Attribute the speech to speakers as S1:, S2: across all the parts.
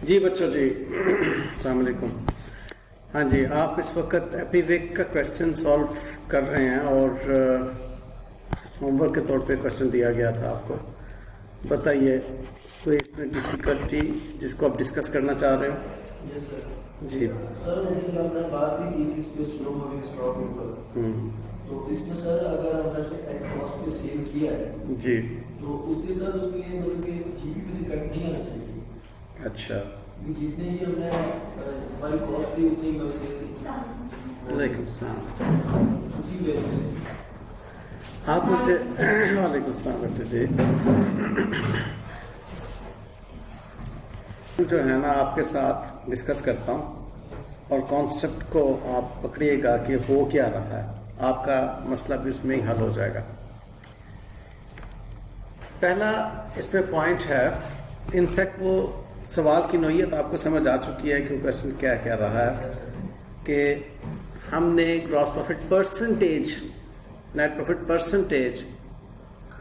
S1: जी बच्चों जी अस्सलाम वालेकुम। हाँ जी, आप इस वक्त एपीविक का क्वेश्चन सॉल्व कर रहे हैं और होमवर्क के तौर पे क्वेश्चन दिया गया था आपको। बताइए कोई इसमें डिफिकल्टी जिसको आप डिस्कस करना चाह रहे हो?
S2: Yes sir.
S1: जी
S2: सर जैसे कि आपने बात भी की थी इस पे स्लो मूविंग स्टॉक के ऊपर, तो इसमें सर अगर हमने एट कॉस्ट पे सेल किया है
S1: जी
S2: तो उससे सर उसमें मतलब कि जीबी पे इफेक्ट नहीं आना चाहिए।
S1: अच्छा,
S2: क्योंकि जितने ही हमने हमारी कॉस्ट थी उतनी ही वैसे
S1: वालेकुम सलाम।
S2: उसी वजह से
S1: आप मुझे वालेकुम सलाम बेटे जी जो है ना आपके साथ डिस्कस करता हूँ और कॉन्सेप्ट को आप पकड़िएगा कि हो क्या रहा है, आपका मसला भी उसमें ही हल हो जाएगा। पहला इसमें पॉइंट है, इनफैक्ट वो सवाल की नोयत आपको समझ आ चुकी है कि क्वेश्चन क्या कह रहा है कि हमने gross profit percentage, net profit percentage,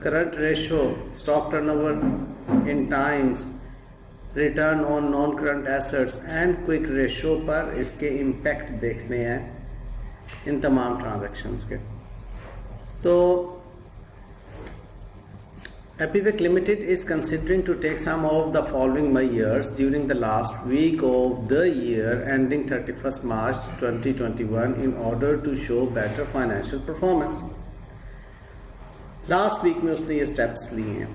S1: current ratio, stock turnover in times, return on non current assets and quick ratio पर इसके इम्पैक्ट देखने हैं इन तमाम ट्रांजैक्शंस के। तो Epivic Limited is considering to take some of the following measures during the last week of the year ending 31st March 2021 in order to show better financial performance. Last week में उसने ये steps लिए हैं।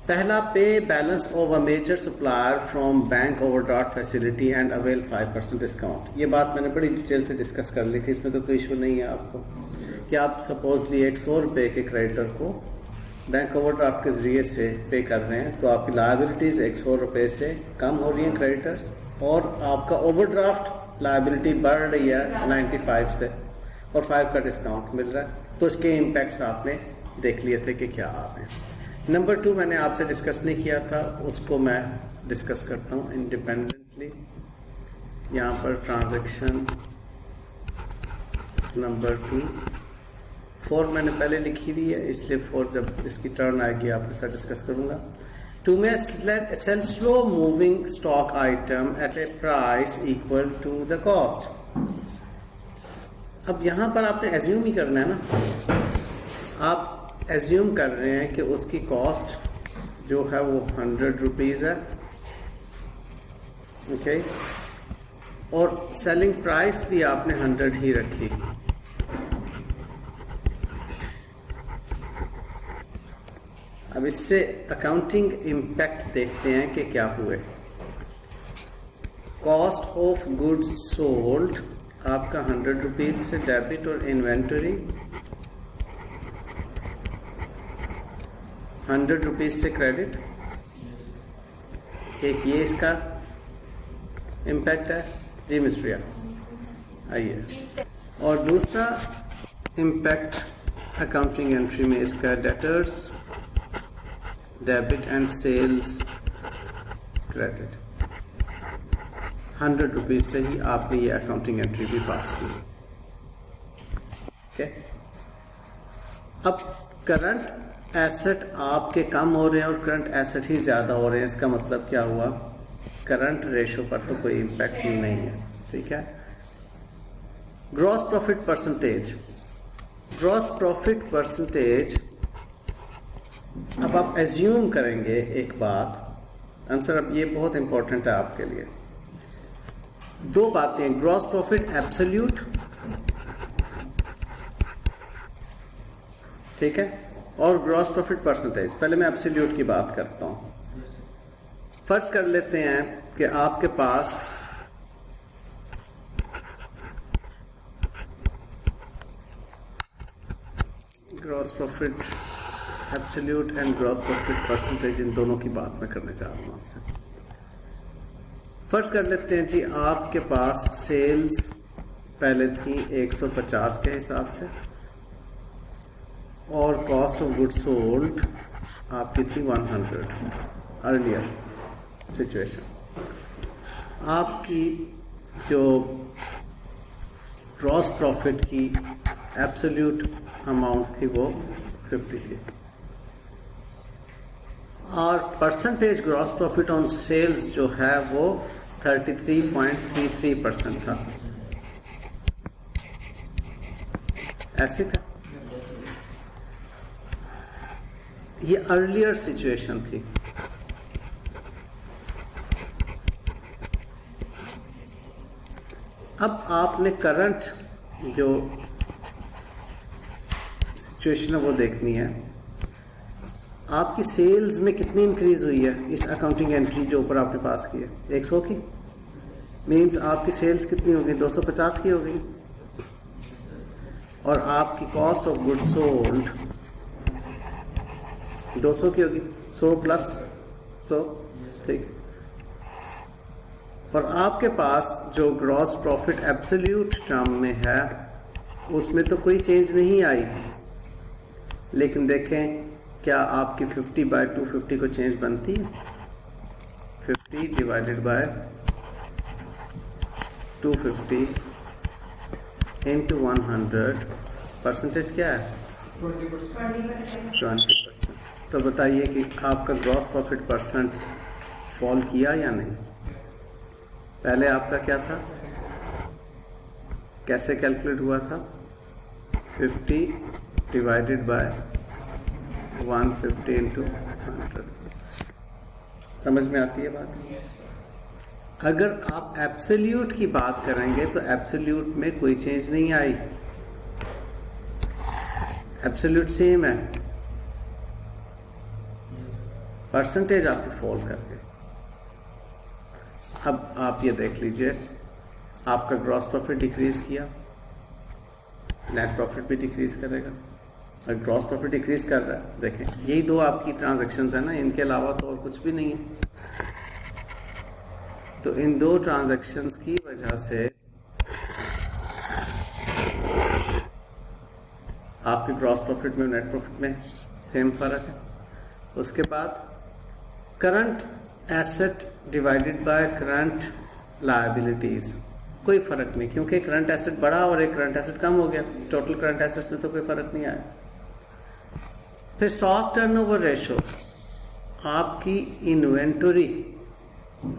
S1: पहला, pay balance of a major supplier from bank overdraft facility and avail 5% discount. ये बात मैंने बड़ी डिटेल से डिस्कस कर ली थी, इसमें तो कोई इशू नहीं है आपको कि आप सपोजली एक 100 रुपये के क्रेडिटर को बैंक ओवरड्राफ्ट के जरिए से पे कर रहे हैं तो आपकी लायबिलिटीज 100 रुपये से कम हो रही हैं क्रेडिटर्स, और आपका ओवरड्राफ्ट लायबिलिटी बढ़ रही है 95 से और 5 का डिस्काउंट मिल रहा है। तो इसके इम्पैक्ट्स आपने देख लिए थे कि क्या आ रहे हैं। नंबर 2 मैंने आपसे डिस्कस नहीं किया था, उसको मैं डिस्कस करता हूँ इंडिपेंडेंटली। यहाँ पर ट्रांजैक्शन नंबर 2 4 मैंने पहले लिखी हुई है, इसलिए 4 जब इसकी टर्न आएगी आपके साथ डिस्कस करूंगा। Two may sell slow moving stock item at a price equal to the cost. अब यहां पर आपने एज्यूम ही करना है ना, आप एज्यूम कर रहे हैं कि उसकी कॉस्ट जो है वो 100 रुपीज है, ओके, और सेलिंग प्राइस भी आपने 100 ही रखी। अब इससे अकाउंटिंग इम्पैक्ट देखते हैं कि क्या हुए। कॉस्ट ऑफ गुड्स सोल्ड आपका 100 रुपीज से डेबिट और इन्वेंटरी 100 रुपीज से क्रेडिट। एक ये इसका इम्पैक्ट है जी मिस्ट्रिया, आइए। और दूसरा इम्पैक्ट अकाउंटिंग एंट्री में इसका debtors, debit and sales credit. 100 rupees से ही आपने ये अकाउंटिंग एंट्री भी पास की। ओके, अब करंट एसेट आपके कम हो रहे हैं और करंट एसेट ही ज्यादा हो रहे हैं, इसका मतलब क्या हुआ, करंट रेशो पर तो कोई इम्पैक्ट नहीं है, ठीक है। Gross profit percentage, gross profit percentage, अब आप एज्यूम करेंगे एक बात, आंसर अब ये बहुत इंपॉर्टेंट है आपके लिए। 2 बातें, ग्रॉस प्रॉफिट एब्सोल्यूट, ठीक है, और ग्रॉस प्रॉफिट परसेंटेज। पहले मैं एब्सोल्यूट की बात करता हूं। फर्ज कर लेते हैं कि आपके पास gross profit absolute and gross profit percentage, इन दोनों की बात मैं करने जा रहा हूं आपसे। फर्ज कर लेते हैं जी आपके पास सेल्स पहले थी 150 के हिसाब से और कॉस्ट ऑफ गुड्स सोल्ड आपकी थी 100 अर्लियर सिचुएशन। आपकी जो ग्रॉस प्रॉफिट की एब्सोल्यूट अमाउंट थी वो 50 थी। और percentage gross profit on sales जो है वो 33.33% था, ऐसे था। ये अर्लियर सिचुएशन थी। अब आपने करंट जो सिचुएशन है वो देखनी है। आपकी सेल्स में कितनी इंक्रीज हुई है इस अकाउंटिंग एंट्री जो ऊपर आपने पास की है, 100 की। मींस आपकी सेल्स कितनी होगी, 250 की हो गई। और आपकी कॉस्ट ऑफ गुड्स सोल्ड 200 की होगी, 100 प्लस 100, ठीक। और आपके पास जो ग्रॉस प्रॉफिट एब्सोल्यूट टर्म में है उसमें तो कोई चेंज नहीं आई, लेकिन देखें क्या आपकी 50/250 को चेंज बनती है? 50 डिवाइडेड बाय 250 इंटू 100, परसेंटेज क्या है? 20%। तो बताइए कि आपका ग्रॉस प्रॉफिट परसेंट फॉल किया या नहीं? पहले आपका क्या था, कैसे कैलकुलेट हुआ था? 50 डिवाइडेड बाय 150 इंटू 100। समझ में आती है बात? अगर आप एब्सोल्यूट की बात करेंगे तो एब्सोल्यूट में कोई चेंज नहीं आई, एब्सोल्यूट सेम है, परसेंटेज आपकी फॉल कर गई। अब आप ये देख लीजिए, आपका ग्रॉस प्रॉफिट डिक्रीज किया, नेट प्रॉफिट भी डिक्रीज करेगा। और ग्रॉस प्रॉफिट डिक्रीज कर रहा है, देखें यही दो आपकी ट्रांजैक्शंस है ना, इनके अलावा तो और कुछ भी नहीं है। तो इन दो ट्रांजैक्शंस की वजह से आपकी ग्रॉस प्रॉफिट में नेट प्रॉफिट में सेम फर्क है। उसके बाद current asset divided by current liabilities, कोई फर्क नहीं, क्योंकि करंट एसेट बढ़ा और एक करंट एसेट कम हो गया, टोटल करंट एसेट्स में तो कोई फर्क नहीं आया। फिर स्टॉक टर्नओवर रेशो, आपकी इन्वेंटरी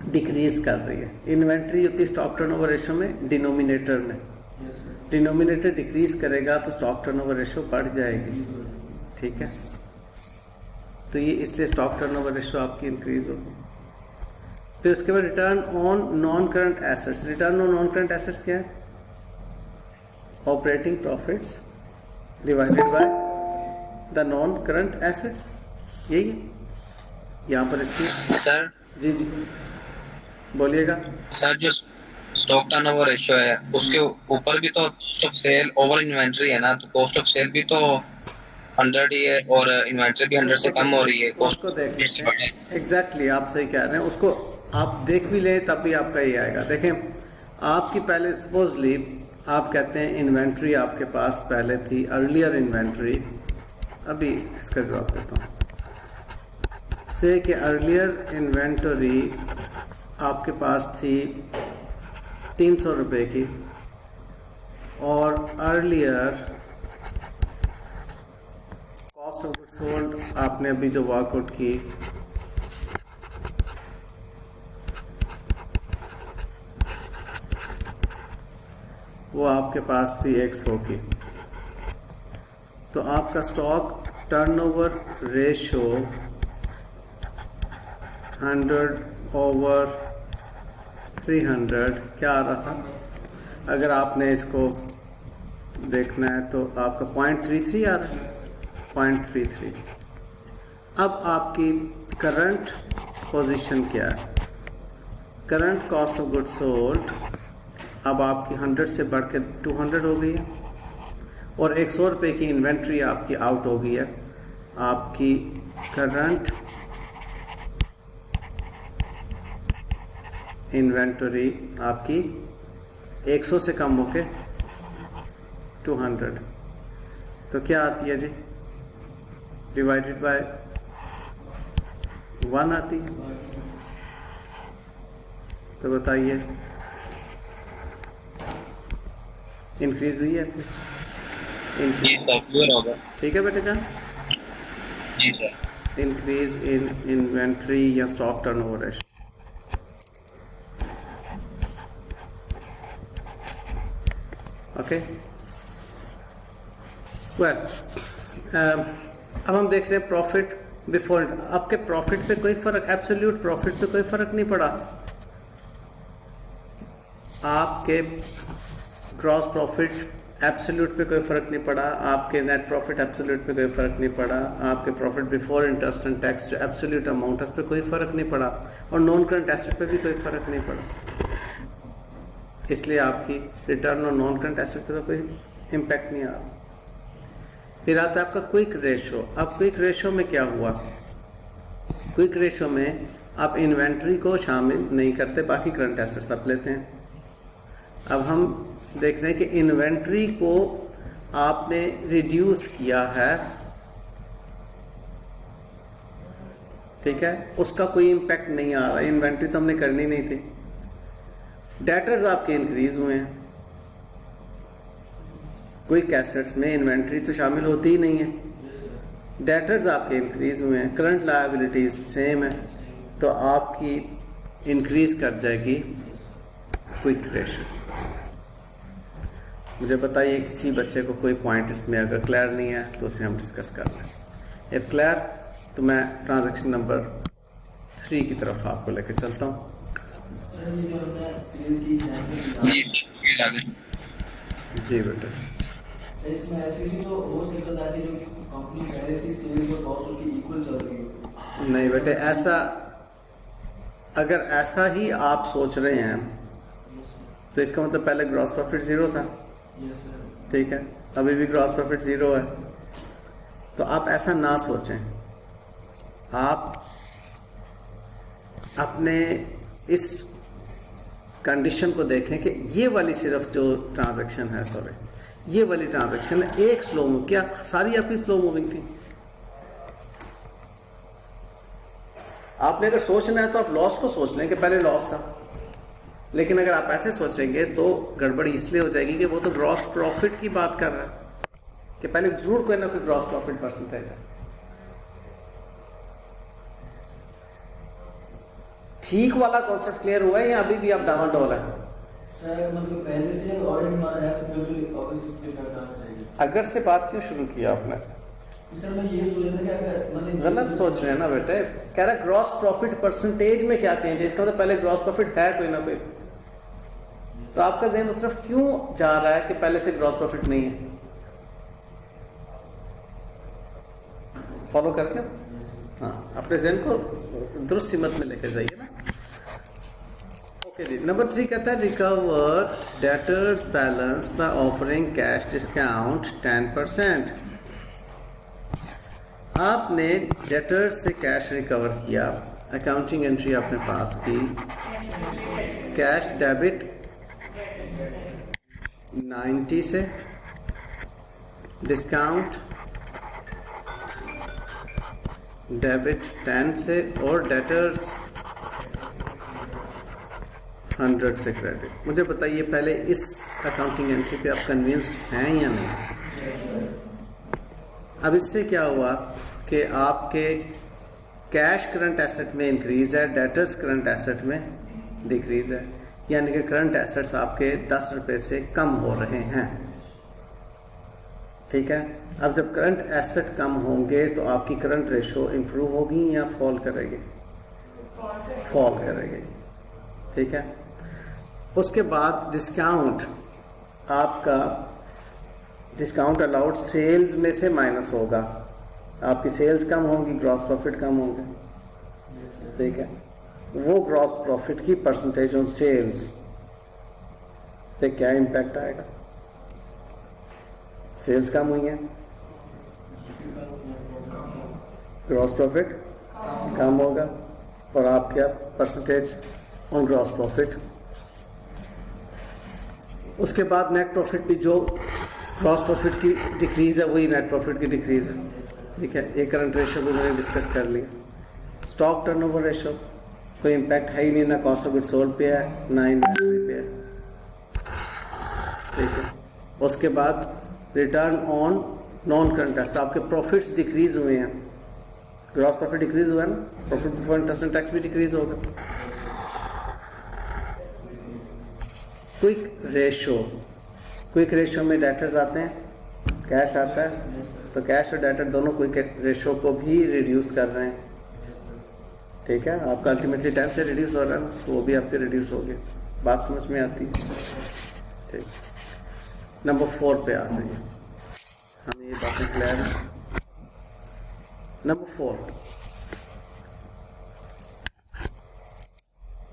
S1: डिक्रीज कर रही है। इन्वेंटरी होती है स्टॉक टर्नओवर रेशो में डिनोमिनेटर में, डिनोमिनेटर डिक्रीज करेगा तो स्टॉक टर्नओवर रेशो बढ़ जाएगी, ठीक है। तो ये इसलिए स्टॉक टर्नओवर रेशो आपकी इंक्रीज होगी। फिर उसके बाद return on non current assets. Return on non current assets क्या है? Operating profits divided by the non current assets, यही है यहाँ पर इसकी।
S3: सर
S1: जी जी बोलिएगा।
S3: सर जो स्टॉक टर्नओवर रेशियो है उसके ऊपर भी तो cost of sale over inventory है ना, तो कॉस्ट ऑफ सेल भी तो 100 ही है और इन्वेंटरी भी 100 से कम हो रही है। कॉस्ट
S1: उसको देख लेते हैं। एग्जैक्टली आप सही कह रहे हैं, उसको आप देख भी ले तब भी आपका ये आएगा। देखें आपकी पहले सपोजली आप कहते हैं इन्वेंट्री आपके पास पहले थी, अर्लियर इन्वेंट्री, अभी इसका जवाब देता हूँ। से कि अर्लियर इन्वेंटरी आपके पास थी 300 रुपये की, और earlier cost of goods sold आपने अभी जो वर्कआउट की वो आपके पास थी 100 की। तो आपका स्टॉक टर्नओवर रेशो 100/300 क्या आ रहा था? अगर आपने इसको देखना है तो आपका 0.33 आ रहा है, 0.33। अब आपकी करंट पोजीशन क्या है? Current cost of goods sold अब आपकी 100 से बढ़ के 200 हो गई है, और 100 रुपये की इन्वेंट्री आपकी आउट हो गई है। आपकी करंट इन्वेंटरी आपकी 100 से कम होके 200, तो क्या आती है जी? डिवाइडेड बाय 1 आती है। तो बताइए इंक्रीज हुई है? ठीक है बेटे जान, इंक्रीज इन इन्वेंट्री या stock turnover ratio. Okay well, अब हम देख रहे हैं प्रॉफिट बिफोर। आपके प्रॉफिट पे कोई फर्क, एब्सोल्यूट प्रॉफिट पे कोई फर्क नहीं पड़ा। आपके ग्रॉस प्रॉफिट एब्सोल्यूट पे कोई फर्क नहीं पड़ा, आपके नेट प्रॉफिट एब्सोल्यूट पे कोई फर्क नहीं पड़ा, आपके profit before interest and tax जो एब्सोल्यूट अमाउंट है उस पे कोई फर्क नहीं पड़ा, और नॉन करंट एसेट पे भी कोई फर्क नहीं पड़ा। इसलिए आपकी रिटर्न और नॉन करंट एसेट पे तो कोई इम्पैक्ट नहीं आ रहा। फिर आता है आपका क्विक रेशो। अब क्विक रेशो में क्या हुआ? क्विक रेशो में आप इन्वेंट्री को शामिल नहीं करते, बाकी करंट एसेट्स आप लेते हैं। अब हम देख रहे हैं कि इन्वेंट्री को आपने रिड्यूस किया है, ठीक है, उसका कोई इम्पैक्ट नहीं आ रहा, इन्वेंट्री तो हमने करनी नहीं थी। डेटर्स आपके इंक्रीज हुए हैं, क्विक एसेट्स में इन्वेंट्री तो शामिल होती ही नहीं है, डेटर्स आपके इंक्रीज हुए हैं, करंट लायबिलिटीज सेम है, तो आपकी इंक्रीज कर जाएगी क्विक रेशो। मुझे बताइए किसी बच्चे को कोई पॉइंट इसमें अगर क्लियर नहीं है तो उसे हम डिस्कस कर लें। इफ क्लियर तो मैं ट्रांजैक्शन नंबर 3 की तरफ आपको लेकर चलता हूँ। जी बेटा,
S2: इसमें ऐसे भी तो हो सकता था कि जो कंपनी पहले से सेल्स और कॉस्ट की इक्वल चल रही हो।
S1: नहीं बेटे, ऐसा अगर ऐसा ही आप सोच रहे हैं तो इसका मतलब पहले ग्रॉस प्रॉफिट 0 था, ठीक है, अभी भी ग्रॉस प्रॉफिट 0 है। तो आप ऐसा ना सोचें, आप अपने इस कंडीशन को देखें कि ये वाली सिर्फ जो ट्रांजैक्शन है, सॉरी, ये वाली ट्रांजैक्शन एक स्लो मूव, क्या सारी आपकी स्लो मूविंग थी? आपने अगर सोचना है तो आप लॉस को सोच लें कि पहले लॉस था, लेकिन अगर आप ऐसे सोचेंगे तो गड़बड़ी इसलिए हो जाएगी कि वो तो ग्रॉस प्रॉफिट की बात कर रहा है कि पहले जरूर कोई ना कोई ग्रॉस प्रॉफिट परसेंटेज है। ठीक वाला कॉन्सेप्ट क्लियर हुआ है या अभी भी आप डामाडोल है?
S2: मतलब पहले से ऑलरेडी माना है तो जो ऑब्वियसली पे करना चाहिए।
S1: अगर से बात क्यों शुरू किया आपने?
S2: सर मैं ये सोच रहा था कि अगर मतलब
S1: गलत सोच रहे हैं ना बेटे। कह रहा ग्रॉस प्रॉफिट परसेंटेज में क्या चेंज है, इसका मतलब पहले ग्रॉस प्रॉफिट है कोई ना कोई, तो आपका ज़हन उस तरफ क्यों जा रहा है कि पहले से ग्रॉस प्रॉफिट नहीं है? फॉलो करके हाँ अपने ज़हन को दुरुस्त सिमत में लेके जाइए ना। ओके जी, नंबर 3 कहता है recover debtors balance by offering cash discount 10%। आपने डेटर्स से कैश रिकवर किया, अकाउंटिंग एंट्री आपने पास की, कैश डेबिट 90 से, डिस्काउंट डेबिट 10 से, और डेटर्स 100 से क्रेडिट। मुझे बताइए पहले इस अकाउंटिंग एंट्री पे आप कन्विंस्ड हैं या नहीं? अब इससे क्या हुआ कि आपके कैश करंट एसेट में इंक्रीज है, डेटर्स करंट एसेट में डिक्रीज है, यानी कि करंट एसेट्स आपके 10 रुपए से कम हो रहे हैं, ठीक है। अब जब करंट एसेट कम होंगे तो आपकी करंट रेशो इंप्रूव होगी या फॉल करेगी? फॉल करेगी, ठीक है। उसके बाद डिस्काउंट, आपका डिस्काउंट अलाउड सेल्स में से माइनस होगा, आपकी सेल्स कम होंगी, ग्रॉस प्रॉफिट कम होंगे, ठीक है। वो ग्रॉस प्रॉफिट की परसेंटेज ऑन सेल्स पे क्या इम्पैक्ट आएगा? सेल्स कम हुई है, ग्रॉस प्रॉफिट कम होगा, और आपका परसेंटेज ऑन ग्रॉस प्रॉफिट। उसके बाद नेट प्रॉफिट भी, जो ग्रॉस प्रॉफिट की डिक्रीज है वही नेट प्रॉफिट की डिक्रीज है, ठीक है। ये करंट रेशो भी मैंने डिस्कस कर लिया। स्टॉक टर्नओवर रेशो कोई इम्पैक्ट है ही नहीं, ना कॉस्ट ऑफ गुड्स सोल्ड पे है ना इन्वेंट्री पे है, ठीक है। उसके बाद return on non current assets, आपके प्रॉफिट्स डिक्रीज हुए हैं, ग्रॉस प्रॉफिट डिक्रीज हुआ ना, profit before interest and tax भी डिक्रीज होगा। क्विक रेशो में डेटर्स आते हैं, कैश आता है, तो कैश और डेटर दोनों क्विक रेशो को भी रिड्यूस कर रहे हैं। ठीक है, आपका अल्टीमेटली 10 से रिड्यूस हो रहा है, तो वो भी आपके रिड्यूस हो गए। बात समझ में आती है? ठीक, नंबर 4 पे आ जाइए, हमें ये बातें क्लियर है। Number 4,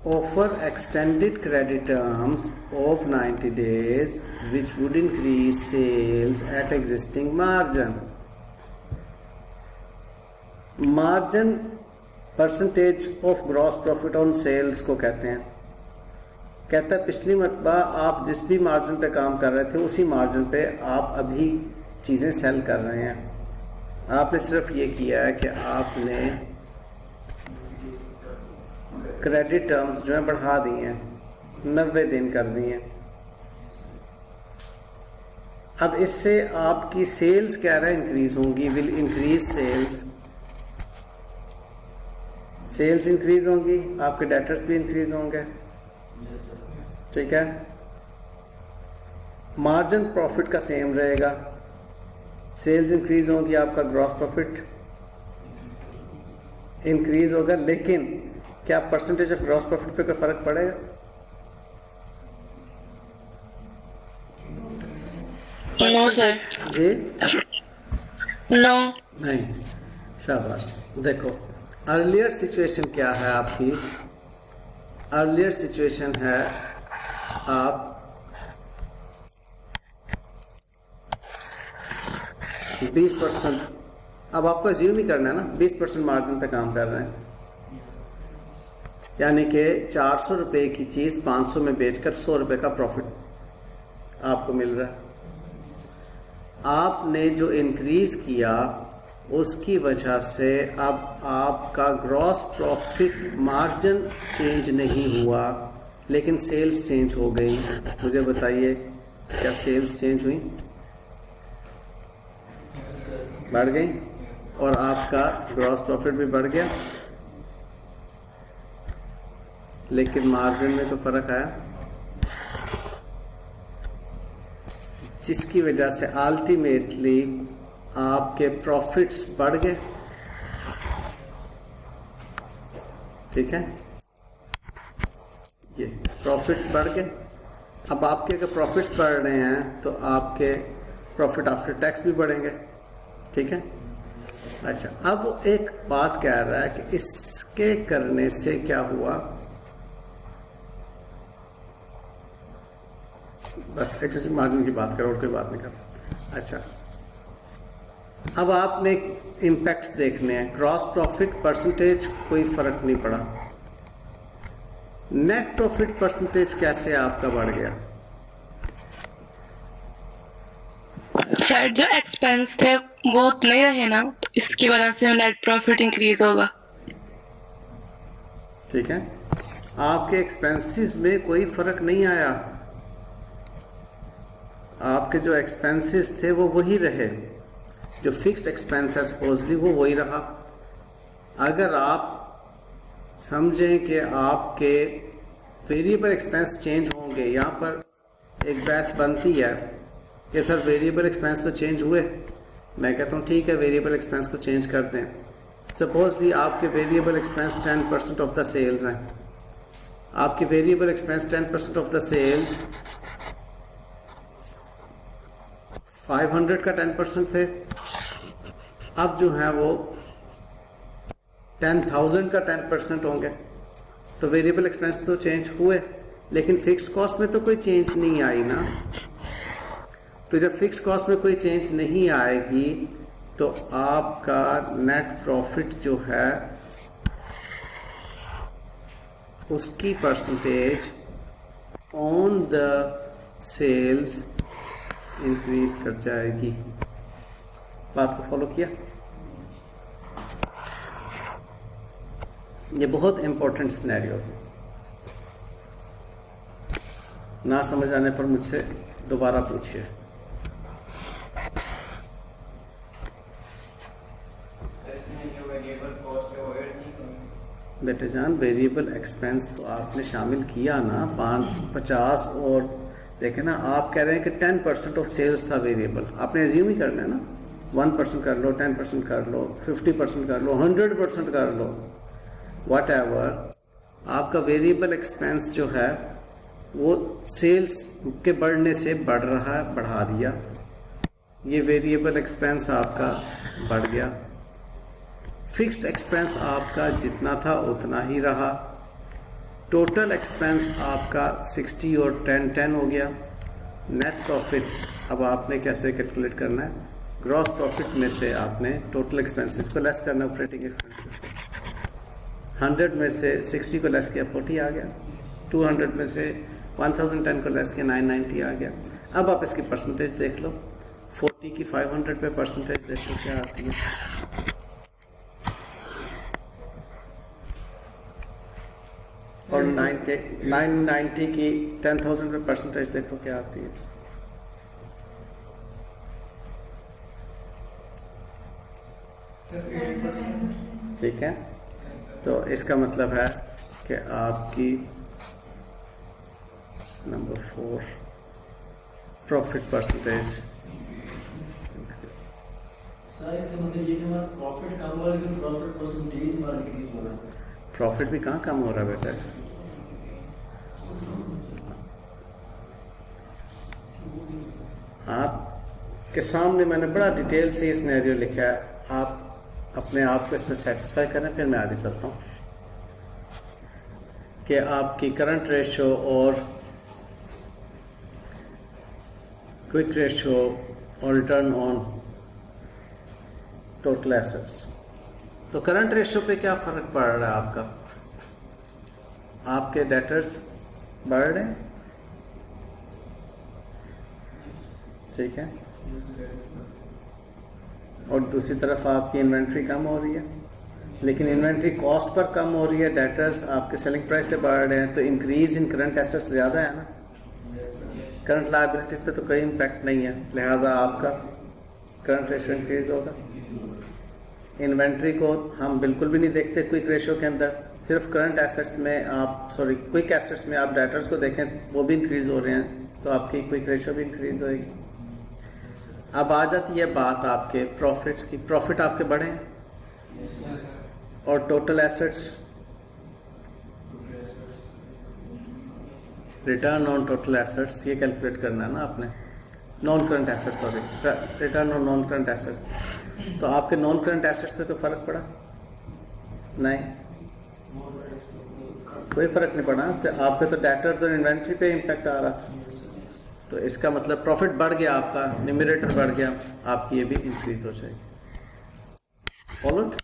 S1: offer extended credit terms of 90 days which would increase sales at existing margin. Margin percentage of gross profit on sales को कहते हैं। कहता है पिछली मरतबा आप जिस भी मार्जिन पे काम कर रहे थे उसी मार्जिन पे आप अभी चीज़ें सेल कर रहे हैं। आपने सिर्फ ये किया है कि आपने क्रेडिट टर्म्स जो है बढ़ा दी हैं, 90 दिन कर दी हैं। अब इससे आपकी सेल्स कह रहा है इंक्रीज होंगी, will increase sales. Sales increase होंगी, आपके डेटर्स भी इंक्रीज होंगे। ठीक है, मार्जिन प्रॉफिट का सेम रहेगा, सेल्स इंक्रीज होंगी, आपका ग्रॉस प्रॉफिट इंक्रीज होगा। लेकिन क्या परसेंटेज ऑफ ग्रॉस प्रॉफिट पे कोई फर्क पड़ेगा?
S4: No sir.
S1: जी
S4: नो।
S1: नहीं, शाबाश। देखो अर्लियर सिचुएशन क्या है आपकी? अर्लियर सिचुएशन है आप 20%, अब आपको अज्यूम ही करना है ना, 20% मार्जिन पे काम कर रहे हैं, यानी कि 400 रुपए की चीज 500 में बेचकर 100 रुपए का प्रॉफिट आपको मिल रहा है। आपने जो इंक्रीज किया उसकी वजह से अब आपका ग्रॉस प्रॉफिट मार्जिन चेंज नहीं हुआ, लेकिन सेल्स चेंज हो गई। मुझे बताइए क्या सेल्स चेंज हुई? बढ़ गई, और आपका ग्रॉस प्रॉफिट भी बढ़ गया, लेकिन मार्जिन में तो फर्क आया, जिसकी वजह से अल्टीमेटली आपके प्रॉफिट्स बढ़ गए। ठीक है, ये प्रॉफिट्स बढ़ गए। अब आपके अगर प्रॉफिट्स बढ़ रहे हैं तो आपके प्रॉफिट आफ्टर टैक्स भी बढ़ेंगे। ठीक है, अच्छा, अब एक बात कह रहा है कि इसके करने से क्या हुआ, बस एक्सेसिव मार्जिन की बात करो और कोई बात नहीं करो। अच्छा, अब आपने इम्पैक्ट्स देखने हैं। ग्रॉस प्रॉफिट परसेंटेज कोई फर्क नहीं पड़ा, नेट प्रॉफिट परसेंटेज कैसे आपका बढ़ गया?
S4: सर जो एक्सपेंस थे वो उतने ही रहे ना, तो इसकी वजह से नेट प्रॉफिट इंक्रीज होगा।
S1: ठीक है, आपके एक्सपेंसेस में कोई फर्क नहीं आया, आपके जो एक्सपेंसेस थे वो वही रहे, जो फिक्स्ड एक्सपेंस है सपोजली वो वही रहा। अगर आप समझें कि आपके वेरिएबल एक्सपेंस चेंज होंगे, यहाँ पर एक बहस बनती है कि सर वेरिएबल एक्सपेंस तो चेंज हुए। मैं कहता हूँ ठीक है, वेरिएबल एक्सपेंस को चेंज कर दें। सपोजली आपके variable expense 10% of the sales हैं, आपके variable expense 10% of the sales 500 का 10% थे, अब जो है वो 10,000 का 10% होंगे। तो वेरिएबल एक्सपेंस तो चेंज हुए, लेकिन फिक्स्ड कॉस्ट में तो कोई चेंज नहीं आई ना। तो जब फिक्स्ड कॉस्ट में कोई चेंज नहीं आएगी तो आपका नेट प्रॉफिट जो है उसकी percentage on the sales increase कर जाएगी। बात को फॉलो किया? ये बहुत इंपॉर्टेंट सिनेरियो है, ना समझ आने पर मुझसे दोबारा पूछिए।
S5: वेरिएबल
S1: बेटे जान वेरिएबल एक्सपेंस तो आपने शामिल किया ना 50 और देखे ना, आप कह रहे हैं कि 10% ऑफ सेल्स था वेरिएबल, आपने एज्यूम ही करना है ना, 1% कर लो, 10% कर लो, 50% कर लो, 100% कर लो, वट एवर, आपका वेरिएबल एक्सपेंस जो है वो सेल्स के बढ़ने से बढ़ रहा है, बढ़ा दिया, ये वेरिएबल एक्सपेंस आपका बढ़ गया। फिक्स्ड एक्सपेंस आपका जितना था उतना ही रहा। टोटल एक्सपेंस आपका 60 और 10 हो गया। नेट प्रॉफिट अब आपने कैसे कैलकुलेट करना है, ग्रॉस प्रॉफिट में से आपने टोटल एक्सपेंसेस को लेस करना, ऑपरेटिंग एक्सपेंसेस को। 100 में से 60 को लेस किया 40 आ गया, 200 में से 1010 को लेस किया 990 आ गया। अब आप इसकी परसेंटेज देख लो, 40 की 500 पे परसेंटेज देख लो क्या आती है, और 990 की 10,000 पे परसेंटेज देखो क्या आती है। ठीक है, तो इसका मतलब है कि आपकी नंबर 4 प्रॉफिट परसेंटेज।
S2: सर इसका मतलब ये कि हमारा प्रॉफिट कम हुआ लेकिन प्रॉफिट परसेंटेज हमारा इंक्रीज हो रहा है।
S1: प्रॉफिट भी कहाँ कम हो रहा है बेटा, आपके सामने मैंने बड़ा डिटेल से ये सिनेरियो लिखा है, आप अपने आप को इसमें सेटिस्फाई करें, फिर मैं आगे चलता हूँ कि आपकी करंट रेशो और क्विक रेशो और रिटर्न ऑन टोटल एसेट्स। तो करंट रेशो पे क्या फर्क पड़ रहा है आपका, आपके डेटर्स बढ़ रहे हैं, ठीक है, और दूसरी तरफ आपकी इन्वेंट्री कम हो रही है, लेकिन इन्वेंट्री कॉस्ट पर कम हो रही है, डेटर्स आपके सेलिंग प्राइस से बढ़ रहे हैं, तो इंक्रीज इन करंट एसेट्स ज़्यादा है ना, करंट लायबिलिटीज पे तो कोई इम्पैक्ट नहीं है, लिहाजा आपका करंट रेशो इंक्रीज होगा। इन्वेंट्री को हम बिल्कुल भी नहीं देखते क्विक रेशो के अंदर, सिर्फ करंट एसेट्स में आप क्विक एसेट्स में आप डेटर्स को देखें वो भी इंक्रीज हो रहे हैं, तो आपकी क्विक रेशो भी इंक्रीज होगी। अब आ जाती है बात आपके प्रॉफिट्स की, प्रॉफिट आपके बढ़े और total assets, return on total assets ये कैलकुलेट करना है ना आपने, non current assets, sorry, return on non current assets. तो आपके नॉन करंट एसेट्स पे कोई फर्क पड़ा नहीं, कोई फर्क नहीं पड़ा, आपके तो डेटर्स और इन्वेंट्री पे इम्पैक्ट आ रहा था, तो इसका मतलब प्रॉफिट बढ़ गया, आपका न्यूमरेटर बढ़ गया, आपकी ये भी इंक्रीज हो जाएगी। Followed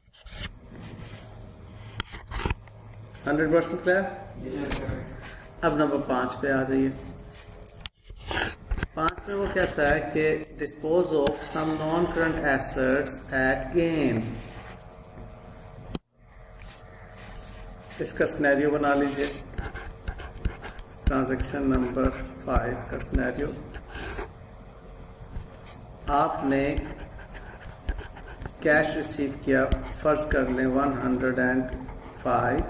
S1: 100% clear. अब नंबर 5 पे आ जाइए। 5 में वो कहता है कि dispose of some non current assets at gain. इसका सिनेरियो बना लीजिए, ट्रांजैक्शन नंबर 5 का सिनेरियो। आपने कैश रिसीव किया, फर्ज कर लें 105,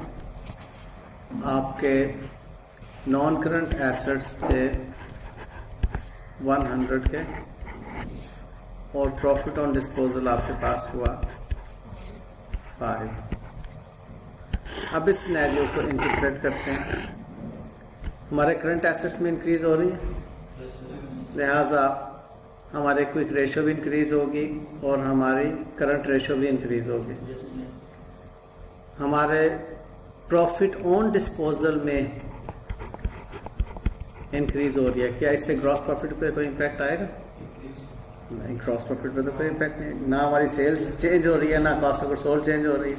S1: आपके नॉन करंट एसेट्स थे 100 के, और प्रॉफिट ऑन डिस्पोजल आपके पास हुआ 5। अब इस सिनेरियो को इंटरप्रेट करते हैं, हमारे करंट एसेट्स में इंक्रीज हो रही है, लिहाजा हमारे क्विक रेशो भी इंक्रीज होगी और हमारी करंट रेशो भी इंक्रीज होगी। हमारे प्रॉफिट ऑन डिस्पोजल में इंक्रीज हो रही है, क्या इससे ग्रॉस प्रॉफिट पे कोई इम्पैक्ट आएगा? नहीं, ग्रॉस प्रॉफिट पे तो कोई इम्पैक्ट नहीं, ना हमारी सेल्स चेंज हो रही है, ना cost of goods sold change हो रही है,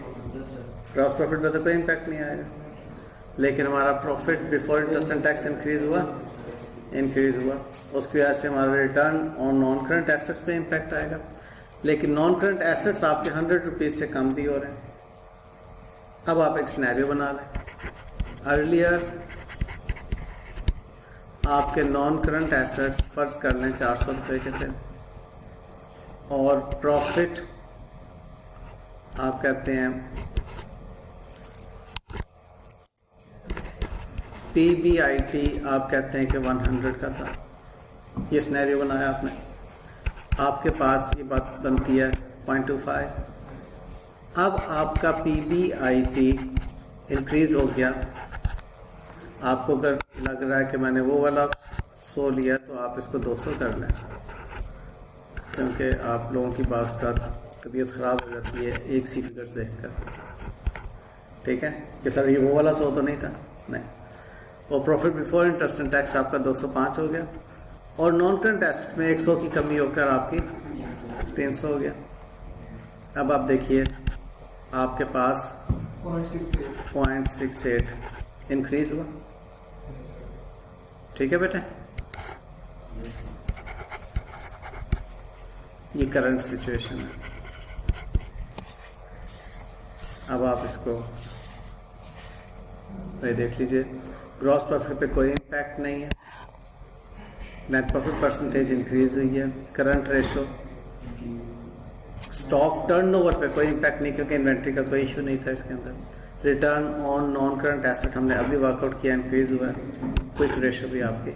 S1: ग्रॉस प्रॉफिट पे तो कोई इम्पैक्ट नहीं आएगा। लेकिन हमारा profit before interest and tax increase हुआ, उसकी वजह से हमारा return on non current assets पे इम्पैक्ट आएगा, लेकिन नॉन करंट एसेट्स आपके 100 रुपीज से कम भी हो रहे हैं। अब आप एक सिनेरियो बना लें, अर्लियर आपके नॉन करंट एसेट्स फर्ज कर लें 400 रुपये के थे, और प्रॉफिट आप कहते हैं PBIT आप कहते हैं कि 100 का था, ये सिनेरियो बनाया आपने, आपके पास ये बात बनती है 0.25। अब आपका PBIT इंक्रीज हो गया, आपको अगर लग रहा है कि मैंने वो वाला 100 लिया तो आप इसको 200 कर लें, क्योंकि आप लोगों की बात का तबीयत ख़राब हो जाती है एक सी फिगर देखकर। ठीक है कि सर ये वो वाला 100 तो नहीं था, नहीं। और profit before interest and tax आपका 205 हो गया, और नॉन करंट एसेट में 100 की कमी होकर आपकी 300 हो गया। अब आप देखिए आपके पास 0.68 इंक्रीज हुआ। ठीक है बेटे, ये करंट सिचुएशन है। अब आप इसको देख लीजिए, ग्रॉस प्रॉफिट पे कोई इम्पैक्ट नहीं है, नेट प्रॉफिट परसेंटेज इंक्रीज हुई है, करंट रेशो, स्टॉक टर्नओवर पे कोई इम्पैक्ट नहीं क्योंकि इन्वेंट्री का कोई इशू नहीं था इसके अंदर, return on non current asset हमने अभी वर्कआउट किया, इंक्रीज हुआ है, क्विक रेशो भी आपकी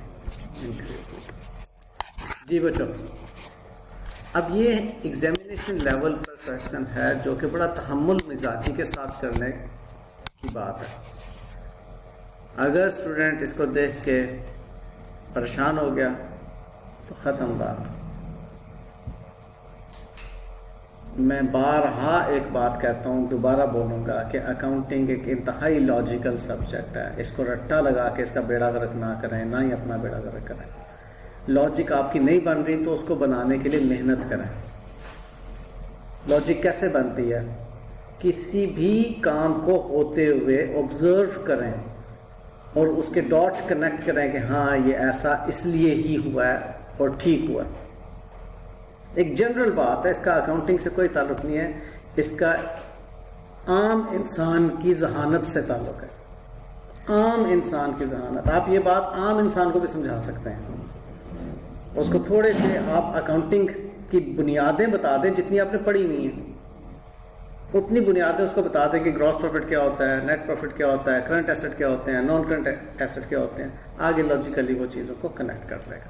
S1: इंक्रीज हुई। जी बच्चों, अब ये एग्जामिनेशन लेवल पर क्वेश्चन है जो कि बड़ा तहम्मुल मिजाजी के साथ करने की बात है। अगर स्टूडेंट इसको देख के परेशान हो गया तो ख़त्म बात। मैं बारहा एक बात कहता हूँ, दोबारा बोलूँगा कि अकाउंटिंग एक इंतहाई लॉजिकल सब्जेक्ट है, इसको रट्टा लगा के इसका बेड़ा गर्क ना करें, ना ही अपना बेड़ा गर्क करें। लॉजिक आपकी नहीं बन रही तो उसको बनाने के लिए मेहनत करें। लॉजिक कैसे बनती है? किसी भी काम को होते हुए ऑब्जर्व करें और उसके डॉट्स कनेक्ट करें कि हाँ ये ऐसा इसलिए ही हुआ है और ठीक हुआ। एक जनरल बात है, इसका अकाउंटिंग से कोई ताल्लुक नहीं है, इसका आम इंसान की जहानत से ताल्लुक है। आम इंसान की जहानत, आप ये बात आम इंसान को भी समझा सकते हैं, उसको थोड़े से आप अकाउंटिंग की बुनियादें बता दें जितनी आपने पढ़ी हुई हैं, उतनी बुनियादें उसको बता दें कि ग्रॉस प्रॉफिट क्या होता है, नेट प्रॉफिट क्या होता है, करंट एसेट क्या होते हैं, नॉन करंट एसेट क्या होते हैं, आगे लॉजिकली वो चीज़ों को कनेक्ट कर देगा।